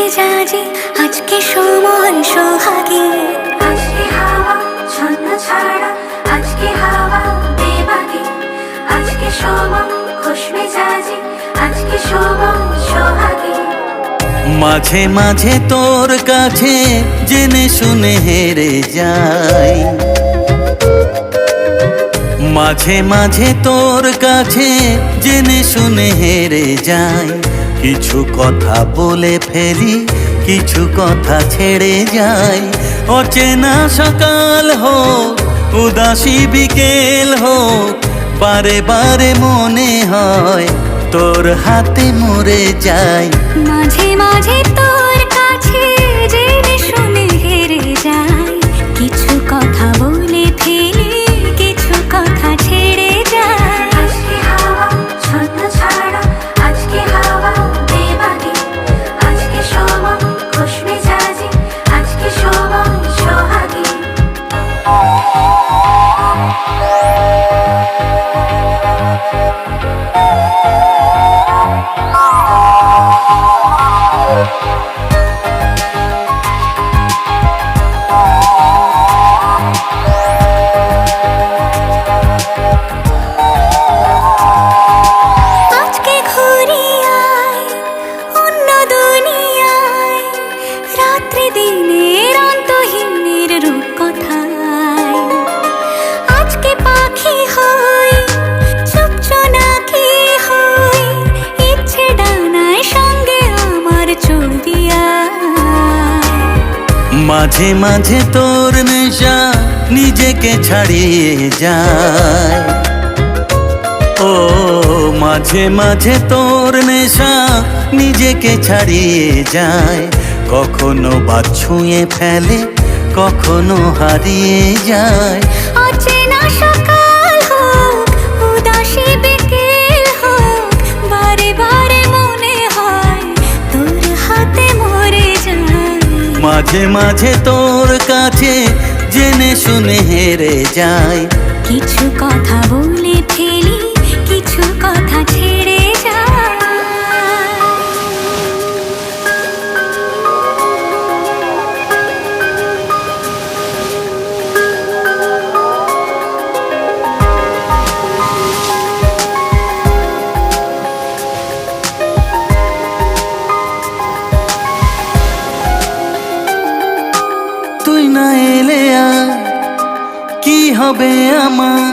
মেজাজে আজকে সময় সোহাগী, আজকে হাওয়া ছন্ন ছাড়া, আজকে হাওয়া বেবাগী, আজকে সময় খুশ মেজাজে, আজকে সময় সোহাগী। মাঝে মাঝে তোর কাছে জেনে শুনে হেরে যাই, মাঝে মাঝে তোর কাছে জেনে শুনে হেরে যাই। কিছু কথা বলে ফেলি, কিছু কথা ছেড়ে যাই। অচেনা সকাল হোক, উদাসী বিকেল হোক, বারে বারে মনে হয় তোর হাতে মরে যাই। মাঝে মাঝে তোর কাছে জেনে শুনে হেরে যাই, কিছু কথা বলে ফেলি, কিছু কথা ছেড়ে যাই। আজকে হাওয়া ছন্ন ছাড়া, আজকে হাওয়া বেবাগী, আজকে সময় খুশ মেজাজে, আজকে সময় সোহাগী। আজকে ঘুরি আয় অন্য দুনিয়ায়, রাত্রি দিনের অন্তহীনের রূপ কথায়। আজকে পাখি হই, চুপ চোনাকি হই, ইচ্ছে ডানায় সঙ্গে আমার চলতি আয়। মাঝে মাঝে তোর নেশা নিজেকে ছাড়িয়ে যায়, ও মাঝে মাঝে তোর নেশা নিজেকে ছাড়িয়ে যায়। কখনো বা ছুঁয়ে ফেলে, কখনো হারিয়ে যায়। অচেনা সকাল হোক, উদাসী বিকেল হোক, বারে বারে মনে হয় তোর হাতে মরে যায়। মাঝে মাঝে তোর কাছে জেনে শুনে হেরে যাই। কিছু কথা বলে ফেলি, কিছু কথা ছেড়ে যাই। তুই না এলে আর কি হবে আমার,